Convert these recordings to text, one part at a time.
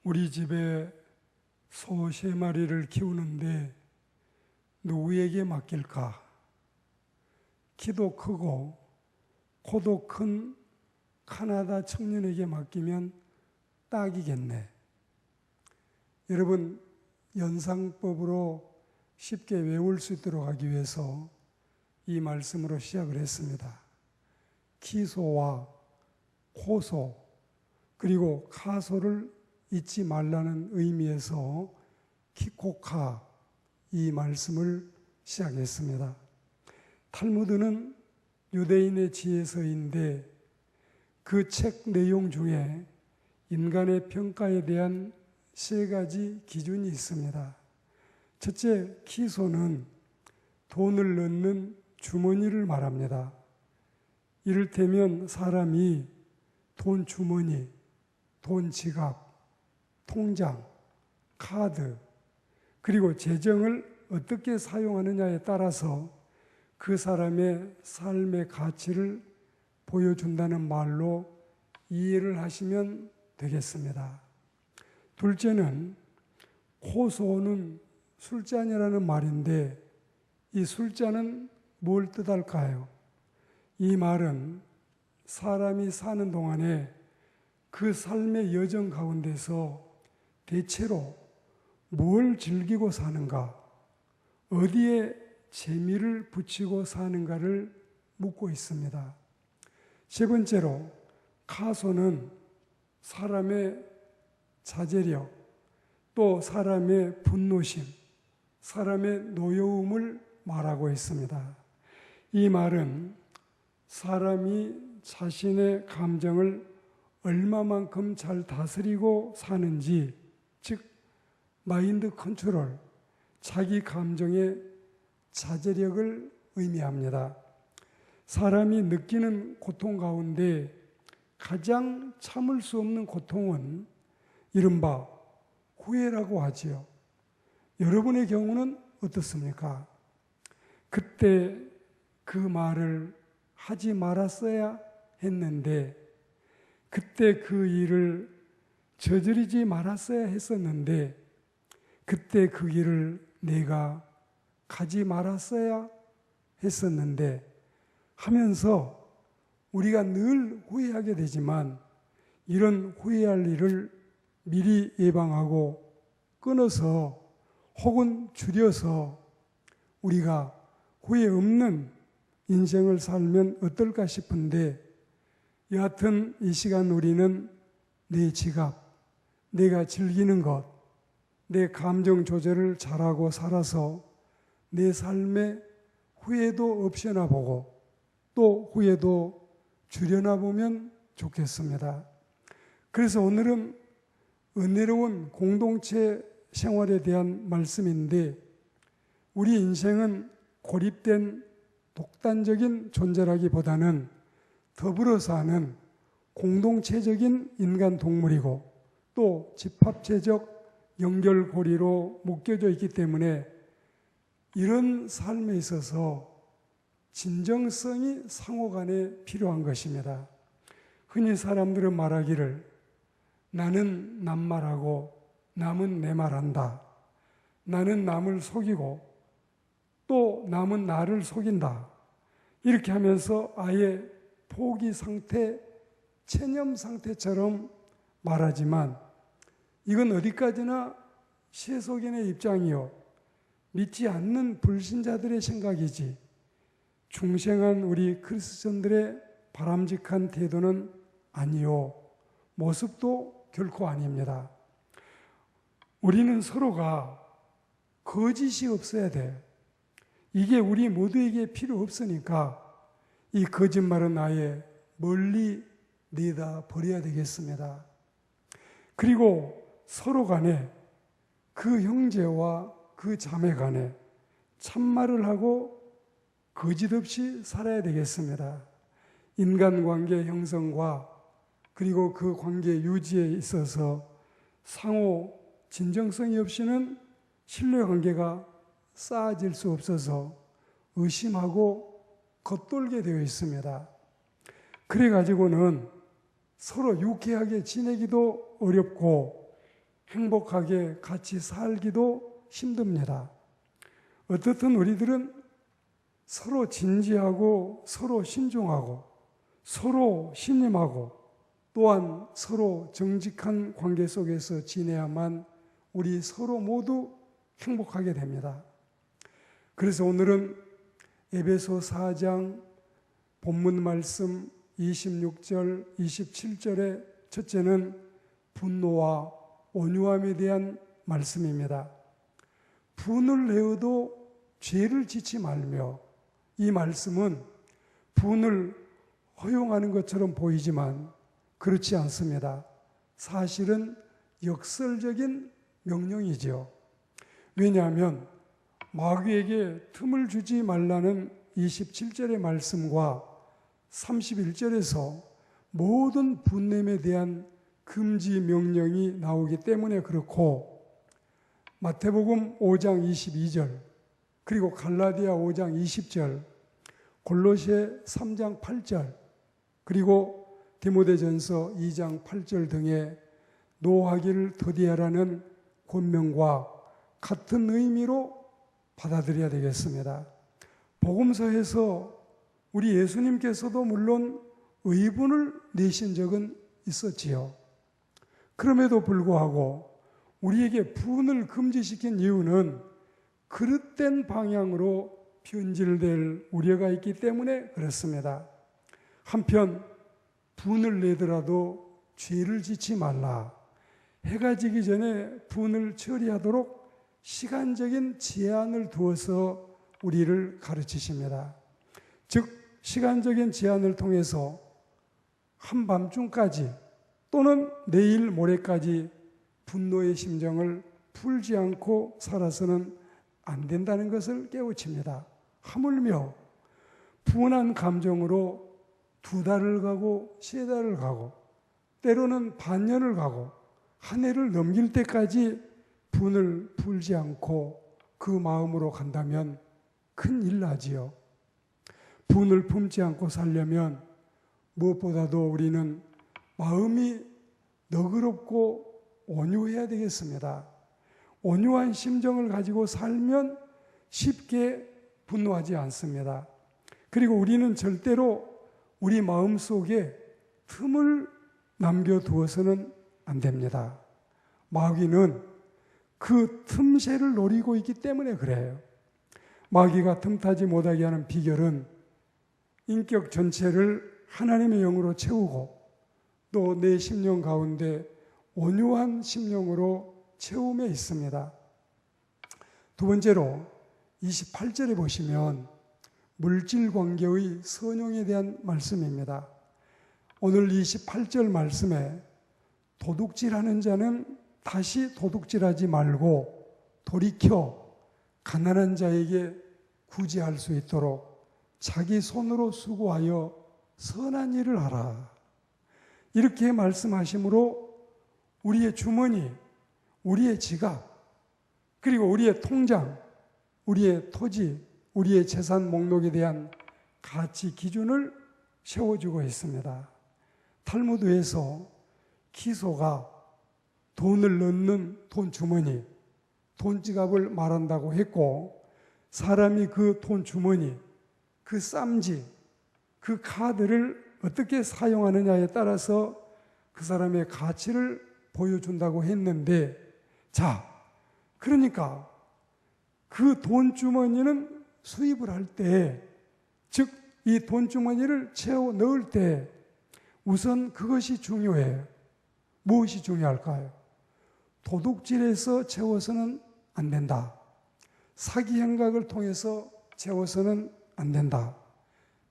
우리 집에 소 3마리를 키우는데 누구에게 맡길까? 키도 크고 코도 큰 카나다 청년에게 맡기면 딱이겠네. 여러분, 연상법으로 쉽게 외울 수 있도록 하기 위해서 이 말씀으로 시작을 했습니다. 키소와 코소 그리고 카소를 잊지 말라는 의미에서 키코카 이 말씀을 시작했습니다. 탈무드는 유대인의 지혜서인데 그 책 내용 중에 인간의 평가에 대한 3가지 기준이 있습니다. 첫째, 키소는 돈을 넣는 주머니를 말합니다. 이를테면 사람이 돈 주머니, 돈 지갑, 통장, 카드, 그리고 재정을 어떻게 사용하느냐에 따라서 그 사람의 삶의 가치를 보여준다는 말로 이해를 하시면 되겠습니다. 둘째는 코소는 술잔이라는 말인데 이 술잔은 뭘 뜻할까요? 이 말은 사람이 사는 동안에 그 삶의 여정 가운데서 대체로 뭘 즐기고 사는가, 어디에 재미를 붙이고 사는가를 묻고 있습니다. 세 번째로 카소는 사람의 자제력, 또 사람의 분노심, 사람의 노여움을 말하고 있습니다. 이 말은 사람이 자신의 감정을 얼마만큼 잘 다스리고 사는지, 즉 마인드 컨트롤, 자기 감정의 자제력을 의미합니다. 사람이 느끼는 고통 가운데 가장 참을 수 없는 고통은 이른바 후회라고 하지요. 여러분의 경우는 어떻습니까? 그때 그 말을 하지 말았어야 했는데, 그때 그 일을 저지르지 말았어야 했었는데, 그때 그 길을 내가 가지 말았어야 했었는데 하면서 우리가 늘 후회하게 되지만 이런 후회할 일을 미리 예방하고 끊어서 혹은 줄여서 우리가 후회 없는 인생을 살면 어떨까 싶은데, 여하튼 이 시간 우리는 내 지갑, 내가 즐기는 것, 내 감정 조절을 잘하고 살아서 내 삶에 후회도 없애나 보고 또 후회도 줄여나 보면 좋겠습니다. 그래서 오늘은 은혜로운 공동체 생활에 대한 말씀인데, 우리 인생은 고립된 독단적인 존재라기보다는 더불어 사는 공동체적인 인간 동물이고 또 집합체적 연결고리로 묶여져 있기 때문에 이런 삶에 있어서 진정성이 상호간에 필요한 것입니다. 흔히 사람들은 말하기를 나는 남 말하고 남은 내 말한다. 나는 남을 속이고 또 남은 나를 속인다. 이렇게 하면서 아예 포기 상태, 체념 상태처럼 말하지만 이건 어디까지나 세속인의 입장이요, 믿지 않는 불신자들의 생각이지 중생한 우리 그리스도인들의 바람직한 태도는 아니요, 모습도 결코 아닙니다. 우리는 서로가 거짓이 없어야 돼. 이게 우리 모두에게 필요 없으니까 이 거짓말은 아예 멀리 내다 버려야 되겠습니다. 그리고 서로 간에 그 형제와 그 자매 간에 참말을 하고 거짓 없이 살아야 되겠습니다. 인간관계 형성과 그리고 그 관계 유지에 있어서 상호 진정성이 없이는 신뢰관계가 쌓아질 수 없어서 의심하고 겉돌게 되어 있습니다. 그래가지고는 서로 유쾌하게 지내기도 어렵고 행복하게 같이 살기도 힘듭니다. 어떻든 우리들은 서로 진지하고 서로 신중하고 서로 신임하고 또한 서로 정직한 관계 속에서 지내야만 우리 서로 모두 행복하게 됩니다. 그래서 오늘은 에베소 4장 본문 말씀 26절, 27절의 첫째는 분노와 온유함에 대한 말씀입니다. 분을 내어도 죄를 짓지 말며, 이 말씀은 분을 허용하는 것처럼 보이지만 그렇지 않습니다. 사실은 역설적인 명령이지요. 왜냐하면 마귀에게 틈을 주지 말라는 27절의 말씀과 31절에서 모든 분냄에 대한 금지 명령이 나오기 때문에 그렇고, 마태복음 5장 22절, 그리고 갈라디아 5장 20절, 골로새 3장 8절, 그리고 디모데전서 2장 8절 등의 노하기를 더디하라는 권명과 같은 의미로 받아들여야 되겠습니다. 복음서에서 우리 예수님께서도 물론 의분을 내신 적은 있었지요. 그럼에도 불구하고 우리에게 분을 금지시킨 이유는 그릇된 방향으로 변질될 우려가 있기 때문에 그렇습니다. 한편 분을 내더라도 죄를 짓지 말라. 해가 지기 전에 분을 처리하도록 시간적인 제한을 두어서 우리를 가르치십니다. 즉 시간적인 제한을 통해서 한밤중까지 또는 내일 모레까지 분노의 심정을 풀지 않고 살아서는 안 된다는 것을 깨우칩니다. 하물며 분한 감정으로 2달을 가고 3달을 가고 때로는 반년을 가고 한 해를 넘길 때까지 분을 풀지 않고 그 마음으로 간다면 큰일 나지요. 분을 품지 않고 살려면 무엇보다도 우리는 마음이 너그럽고 온유해야 되겠습니다. 온유한 심정을 가지고 살면 쉽게 분노하지 않습니다. 그리고 우리는 절대로 우리 마음속에 틈을 남겨두어서는 안 됩니다. 마귀는 그 틈새를 노리고 있기 때문에 그래요. 마귀가 틈타지 못하게 하는 비결은 인격 전체를 하나님의 영으로 채우고 또 내 심령 가운데 온유한 심령으로 채움에 있습니다. 두 번째로 28절에 보시면 물질 관계의 선용에 대한 말씀입니다. 오늘 28절 말씀에 도둑질하는 자는 다시 도둑질하지 말고 돌이켜 가난한 자에게 구제할 수 있도록 자기 손으로 수고하여 선한 일을 하라. 이렇게 말씀하시므로 우리의 주머니, 우리의 지갑, 그리고 우리의 통장, 우리의 토지, 우리의 재산 목록에 대한 가치 기준을 세워주고 있습니다. 탈무드에서 기소가 돈을 넣는 돈 주머니, 돈 지갑을 말한다고 했고, 사람이 그 돈 주머니, 그 쌈지, 그 카드를 어떻게 사용하느냐에 따라서 그 사람의 가치를 보여준다고 했는데, 자, 그러니까 그 돈 주머니는 수입을 할 때, 즉 이 돈 주머니를 채워 넣을 때 우선 그것이 중요해요. 무엇이 중요할까요? 도둑질해서 채워서는 안 된다. 사기 행각을 통해서 채워서는 안 된다.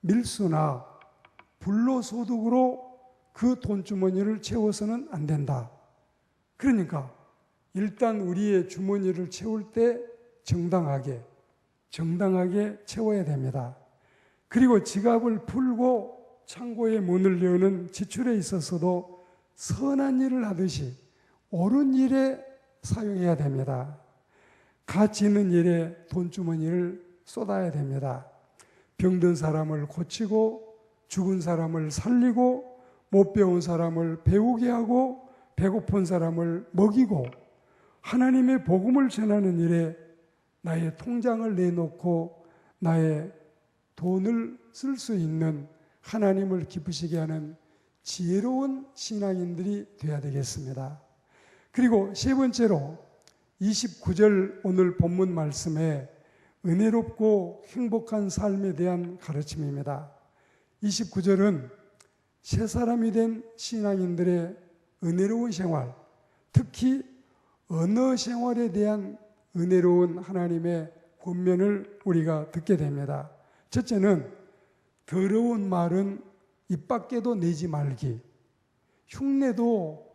밀수나 불로소득으로 그 돈주머니를 채워서는 안 된다. 그러니까 일단 우리의 주머니를 채울 때 정당하게 채워야 됩니다. 그리고 지갑을 풀고 창고의 문을 여는 지출에 있어서도 선한 일을 하듯이 옳은 일에 사용해야 됩니다. 가치 있는 일에 돈주머니를 쏟아야 됩니다. 병든 사람을 고치고 죽은 사람을 살리고 못 배운 사람을 배우게 하고 배고픈 사람을 먹이고 하나님의 복음을 전하는 일에 나의 통장을 내놓고 나의 돈을 쓸 수 있는, 하나님을 기쁘시게 하는 지혜로운 신앙인들이 되어야 되겠습니다. 그리고 세 번째로 29절 오늘 본문 말씀에 은혜롭고 행복한 삶에 대한 가르침입니다. 29절은 새 사람이 된 신앙인들의 은혜로운 생활, 특히 언어 생활에 대한 은혜로운 하나님의 권면을 우리가 듣게 됩니다. 첫째는 더러운 말은 입 밖에도 내지 말기, 흉내도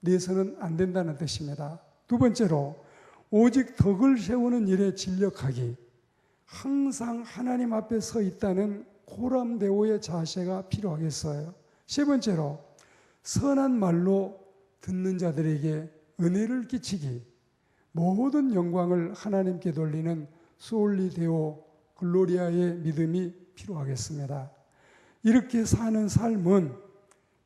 내서는 안 된다는 뜻입니다. 두 번째로 오직 덕을 세우는 일에 진력하기, 항상 하나님 앞에 서 있다는 고람대오의 자세가 필요하겠어요. 세 번째로 선한 말로 듣는 자들에게 은혜를 끼치기, 모든 영광을 하나님께 돌리는 수올리 데오 글로리아의 믿음이 필요하겠습니다. 이렇게 사는 삶은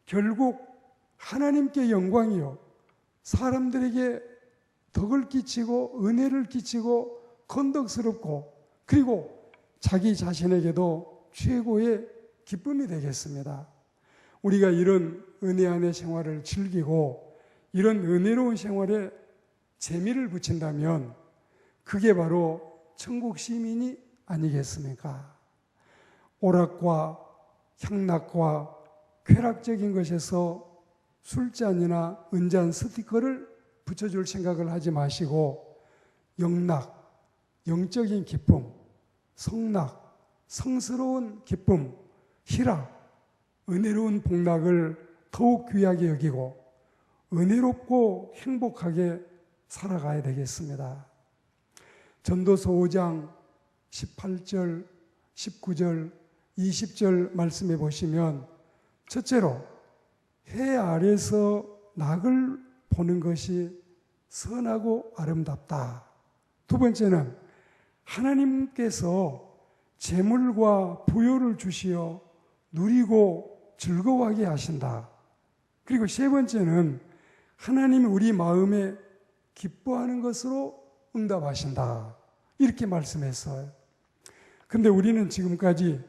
결국 하나님께 영광이요, 사람들에게 덕을 끼치고 은혜를 끼치고 건덕스럽고, 그리고 자기 자신에게도 최고의 기쁨이 되겠습니다. 우리가 이런 은혜 안의 생활을 즐기고 이런 은혜로운 생활에 재미를 붙인다면 그게 바로 천국 시민이 아니겠습니까? 오락과 향락과 쾌락적인 것에서 술잔이나 은잔 스티커를 붙여줄 생각을 하지 마시고, 영락, 영적인 기쁨, 성락, 성스러운 기쁨, 희락, 은혜로운 복락을 더욱 귀하게 여기고 은혜롭고 행복하게 살아가야 되겠습니다. 전도서 5장 18절, 19절, 20절 말씀해 보시면, 첫째로 해 아래서 낙을 보는 것이 선하고 아름답다. 두 번째는 하나님께서 재물과 부요를 주시어 누리고 즐거워하게 하신다. 그리고 세 번째는 하나님이 우리 마음에 기뻐하는 것으로 응답하신다. 이렇게 말씀했어요. 근데 우리는 지금까지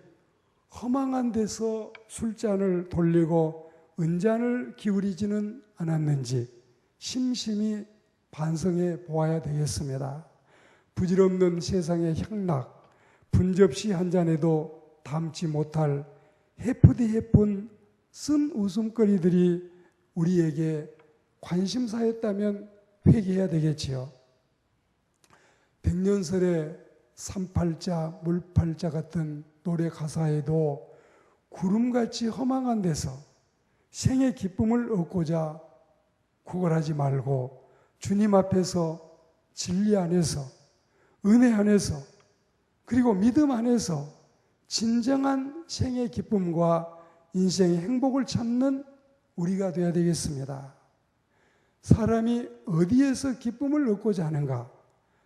허망한 데서 술잔을 돌리고 은잔을 기울이지는 않았는지 심심히 반성해 보아야 되겠습니다. 부질없는 세상의 향락, 분접시 한 잔에도 담지 못할 해프디 해픈 쓴 웃음거리들이 우리에게 관심사였다면 회개해야 되겠지요. 백년설의 산팔자, 물팔자 같은 노래 가사에도 구름같이 허망한 데서 생의 기쁨을 얻고자 구걸하지 말고 주님 앞에서 진리 안에서, 은혜 안에서, 그리고 믿음 안에서 진정한 생의 기쁨과 인생의 행복을 찾는 우리가 되어야 되겠습니다. 사람이 어디에서 기쁨을 얻고자 하는가?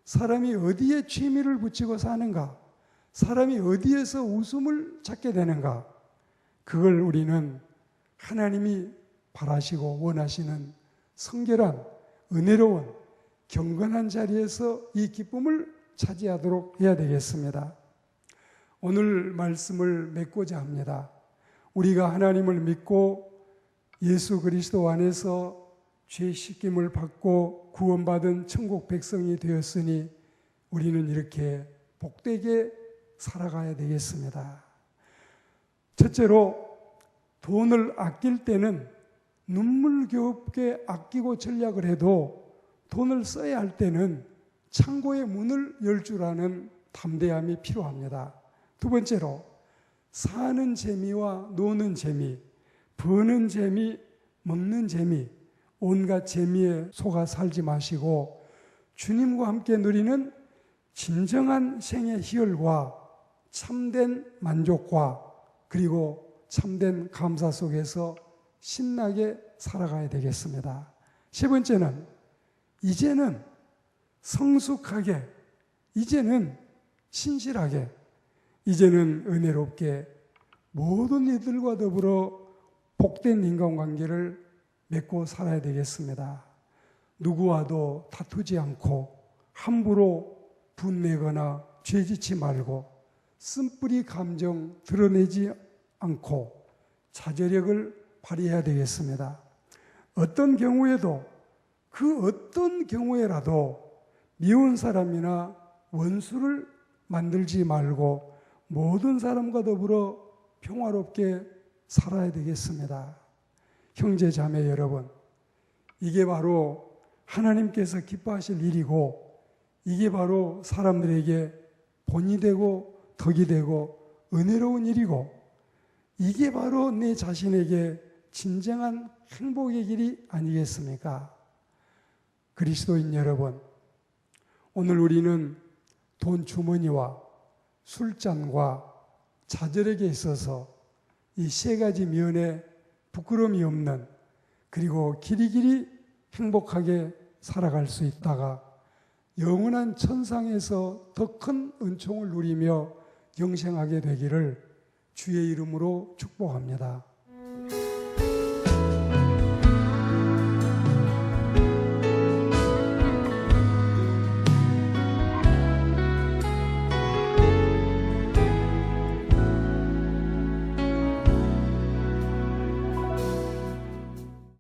사람이 어디에 취미를 붙이고 사는가? 사람이 어디에서 웃음을 찾게 되는가? 그걸 우리는 하나님이 바라시고 원하시는 성결한, 은혜로운, 경건한 자리에서 이 기쁨을 차지하도록 해야 되겠습니다. 오늘 말씀을 맺고자 합니다. 우리가 하나님을 믿고 예수 그리스도 안에서 죄 씻김을 받고 구원받은 천국 백성이 되었으니 우리는 이렇게 복되게 살아가야 되겠습니다. 첫째로, 돈을 아낄 때는 눈물겹게 아끼고 전략을 해도 돈을 써야 할 때는 창고의 문을 열 줄 아는 담대함이 필요합니다. 두 번째로, 사는 재미와 노는 재미, 버는 재미, 먹는 재미, 온갖 재미에 속아 살지 마시고 주님과 함께 누리는 진정한 생의 희열과 참된 만족과 그리고 참된 감사 속에서 신나게 살아가야 되겠습니다. 세 번째는, 이제는 성숙하게, 이제는 신실하게, 이제는 은혜롭게 모든 이들과 더불어 복된 인간관계를 맺고 살아야 되겠습니다. 누구와도 다투지 않고 함부로 분내거나 죄짓지 말고 쓴뿌리 감정 드러내지 않고 자제력을 발휘해야 되겠습니다. 어떤 경우에도 그 어떤 경우에라도 미운 사람이나 원수를 만들지 말고 모든 사람과 더불어 평화롭게 살아야 되겠습니다. 형제 자매 여러분, 이게 바로 하나님께서 기뻐하실 일이고 이게 바로 사람들에게 본이 되고 덕이 되고 은혜로운 일이고 이게 바로 내 자신에게 진정한 행복의 길이 아니겠습니까? 그리스도인 여러분, 오늘 우리는 돈 주머니와 술잔과 자절에게 있어서 이 세 가지 면에 부끄러움이 없는 그리고 길이길이 행복하게 살아갈 수 있다가 영원한 천상에서 더 큰 은총을 누리며 영생하게 되기를 주의 이름으로 축복합니다.